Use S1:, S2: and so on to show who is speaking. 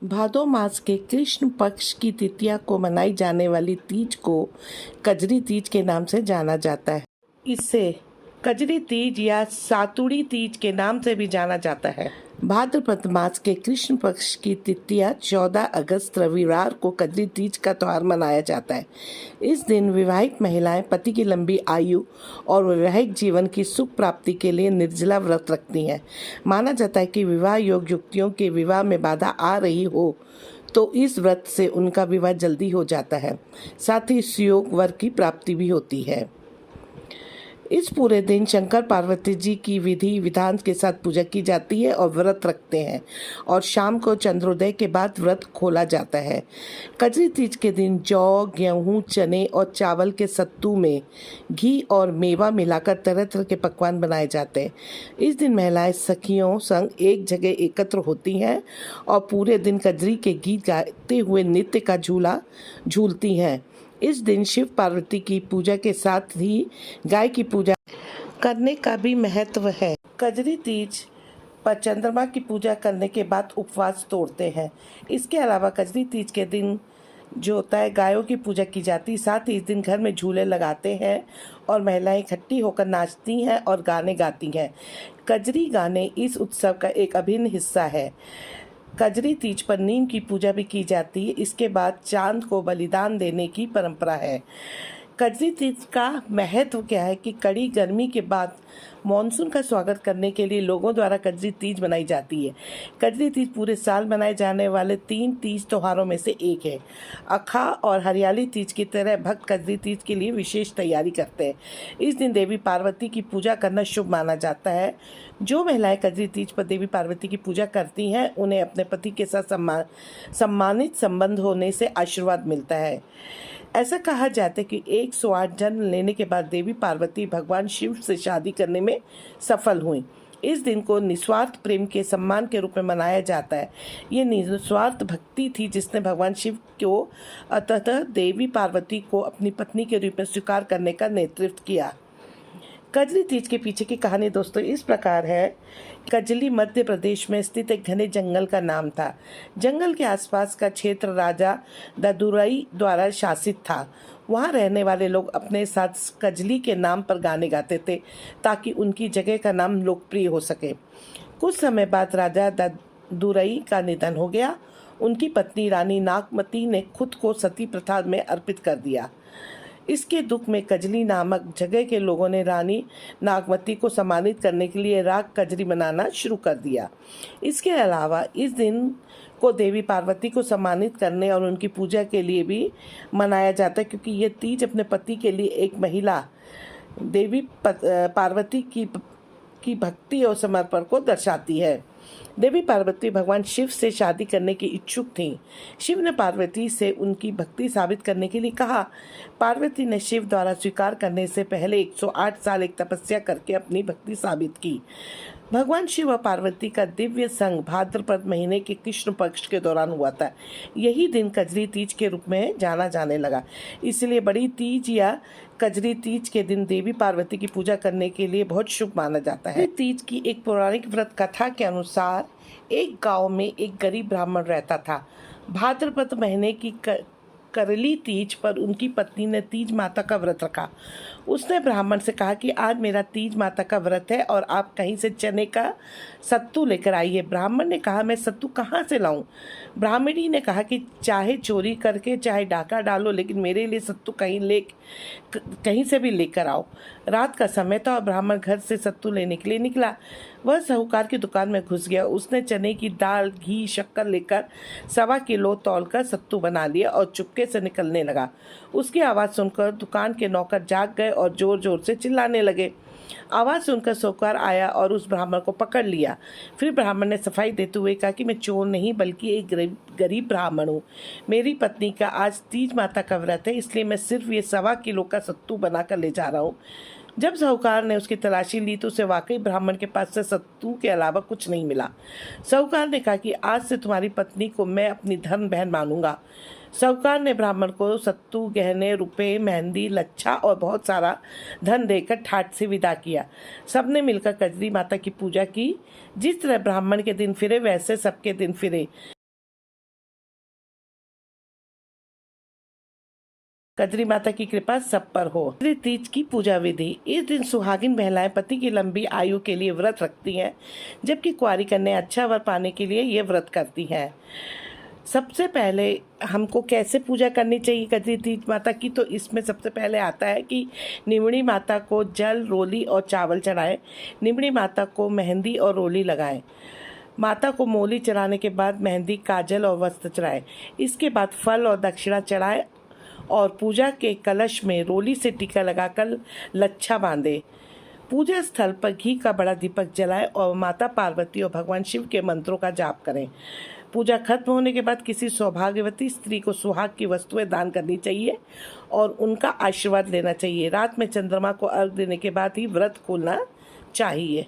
S1: भादो मास के कृष्ण पक्ष की तृतीया को मनाई जाने वाली तीज को कजरी तीज के नाम से जाना जाता है। इसे कजरी तीज या सातुड़ी तीज के नाम से भी जाना जाता है। भाद्रपद मास के कृष्ण पक्ष की तृतीया 14 अगस्त रविवार को कजरी तीज का त्योहार मनाया जाता है। इस दिन विवाहित महिलाएं पति की लंबी आयु और वैवाहिक जीवन की सुख प्राप्ति के लिए निर्जला व्रत रखती हैं। माना जाता है कि विवाह योग्य युवतियों के विवाह में बाधा आ रही हो तो इस व्रत से उनका विवाह जल्दी हो जाता है। साथ ही इस योग वर की प्राप्ति भी होती है। इस पूरे दिन शंकर पार्वती जी की विधि विधान के साथ पूजा की जाती है और व्रत रखते हैं और शाम को चंद्रोदय के बाद व्रत खोला जाता है। कजरी तीज के दिन जौ, गेहूं, चने और चावल के सत्तू में घी और मेवा मिलाकर तरह तरह के पकवान बनाए जाते हैं। इस दिन महिलाएं सखियों संग एक जगह एकत्र होती हैं और पूरे दिन कजरी के गीत गाते हुए नृत्य का झूला झूलती हैं। इस दिन शिव पार्वती की पूजा के साथ ही गाय की पूजा करने का भी महत्व है। कजरी तीज पर चंद्रमा की पूजा करने के बाद उपवास तोड़ते हैं। इसके अलावा कजरी तीज के दिन जो होता है गायों की पूजा की जाती है। साथ ही इस दिन घर में झूले लगाते हैं और महिलाएं इकट्ठी होकर नाचती हैं और गाने गाती हैं। कजरी गाने इस उत्सव का एक अभिन्न हिस्सा है। कजरी तीज पर नीम की पूजा भी की जाती है। इसके बाद चांद को बलिदान देने की परंपरा है। कजरी तीज का महत्व क्या है कि कड़ी गर्मी के बाद मॉनसून का स्वागत करने के लिए लोगों द्वारा कजरी तीज मनाई जाती है। कजरी तीज पूरे साल मनाए जाने वाले 3 तीज त्योहारों में से एक है। अखा और हरियाली तीज की तरह भक्त कजरी तीज के लिए विशेष तैयारी करते हैं। इस दिन देवी पार्वती की पूजा करना शुभ माना जाता है। जो महिलाएं कजरी तीज पर देवी पार्वती की पूजा करती हैं उन्हें अपने पति के साथ सम्मानित संबंध होने से आशीर्वाद मिलता है। ऐसा कहा जाता है कि 108 जन्म लेने के बाद देवी पार्वती भगवान शिव से शादी करने में सफल हुई। इस दिन को निस्वार्थ प्रेम के सम्मान के रूप में मनाया जाता है। ये निस्वार्थ भक्ति थी जिसने भगवान शिव को अतः देवी पार्वती को अपनी पत्नी के रूप में स्वीकार करने का नेतृत्व किया। कजरी तीज के पीछे की कहानी दोस्तों इस प्रकार है। कजली मध्य प्रदेश में स्थित एक घने जंगल का नाम था। जंगल के आसपास का क्षेत्र राजा ददुरई द्वारा शासित था। वहाँ रहने वाले लोग अपने साथ कजली के नाम पर गाने गाते थे ताकि उनकी जगह का नाम लोकप्रिय हो सके। कुछ समय बाद राजा ददुरई का निधन हो गया। उनकी पत्नी रानी नागमती ने खुद को सती प्रथा में अर्पित कर दिया। इसके दुख में कजली नामक जगह के लोगों ने रानी नागमती को सम्मानित करने के लिए राग कजरी मनाना शुरू कर दिया। इसके अलावा इस दिन को देवी पार्वती को सम्मानित करने और उनकी पूजा के लिए भी मनाया जाता है, क्योंकि ये तीज अपने पति के लिए एक महिला देवी पार्वती की भक्ति और समर्पण को दर्शाती है। देवी पार्वती भगवान शिव से शादी करने की इच्छुक थीं। शिव ने पार्वती से उनकी भक्ति साबित करने के लिए कहा। पार्वती ने शिव द्वारा स्वीकार करने से पहले 108 साल एक तपस्या करके अपनी भक्ति साबित की। भगवान शिव और पार्वती का दिव्य संग भाद्रपद महीने के कृष्ण पक्ष के दौरान हुआ था। यही दिन कजरी तीज के रूप में जाना जाने लगा। इसलिए बड़ी तीज या कजरी तीज के दिन देवी पार्वती की पूजा करने के लिए बहुत शुभ माना जाता है। तीज की एक पौराणिक व्रत कथा के अनुसार एक गांव में एक गरीब ब्राह्मण रहता था। भाद्रपद महीने की करली तीज पर उनकी पत्नी ने तीज माता का व्रत रखा। उसने ब्राह्मण से कहा कि आज मेरा तीज माता का व्रत है और आप कहीं से चने का सत्तू लेकर आइए। ब्राह्मण ने कहा, मैं सत्तू कहाँ से लाऊं? ब्राह्मणी ने कहा कि चाहे चोरी करके चाहे डाका डालो, लेकिन मेरे लिए सत्तू कहीं से भी लेकर आओ। रात का समय था और ब्राह्मण घर से सत्तू लेने के लिए निकला। वह साहूकार की दुकान में घुस गया। उसने चने की दाल, घी, शक्कर लेकर 1.25 किलो तौलकर सत्तू बना लिया और चुपके से निकलने लगा। उसकी आवाज़ सुनकर दुकान के नौकर जाग गए और जोर जोर से चिल्लाने लगे। आवाज़ सुनकर साहूकार आया और उस ब्राह्मण को पकड़ लिया। फिर ब्राह्मण ने सफाई देते हुए कहा कि मैं चोर नहीं बल्कि एक गरीब ब्राह्मण हूँ। मेरी पत्नी का आज तीज माता का व्रत है, इसलिए मैं सिर्फ ये 1.25 किलो का सत्तू बनाकर ले जा रहा हूँ। जब साहूकार ने उसकी तलाशी ली तो उसे वाकई ब्राह्मण के पास से सत्तू के अलावा कुछ नहीं मिला। साहूकार ने कहा कि आज से तुम्हारी पत्नी को मैं अपनी धर्म बहन मानूंगा। साहूकार ने ब्राह्मण को सत्तू, गहने, रुपए, मेहंदी, लच्छा और बहुत सारा धन देकर ठाट से विदा किया। सबने मिलकर कजरी माता की पूजा की। जिस तरह ब्राह्मण के दिन फिरे वैसे सबके दिन फिरे। कजरी माता की कृपा सब पर हो। कजरी तीज की पूजा विधि। इस दिन सुहागिन महिलाएं पति की लंबी आयु के लिए व्रत रखती हैं, जबकि कुंवारी कन्याएं अच्छा वर पाने के लिए ये व्रत करती हैं। सबसे पहले हमको कैसे पूजा करनी चाहिए कजरी तीज माता की, तो इसमें सबसे पहले आता है कि निमड़ी माता को जल, रोली और चावल चढ़ाएं। निमड़ी माता को मेहंदी और रोली लगाएं। माता को मोली चढ़ाने के बाद मेहंदी, काजल और वस्त्र चढ़ाएं। इसके बाद फल और दक्षिणा चढ़ाएं और पूजा के कलश में रोली से टीका लगाकर लच्छा बांधें। पूजा स्थल पर घी का बड़ा दीपक जलाएं और माता पार्वती और भगवान शिव के मंत्रों का जाप करें। पूजा खत्म होने के बाद किसी सौभाग्यवती स्त्री को सुहाग की वस्तुएं दान करनी चाहिए और उनका आशीर्वाद लेना चाहिए। रात में चंद्रमा को अर्घ्य देने के बाद ही व्रत खोलना चाहिए।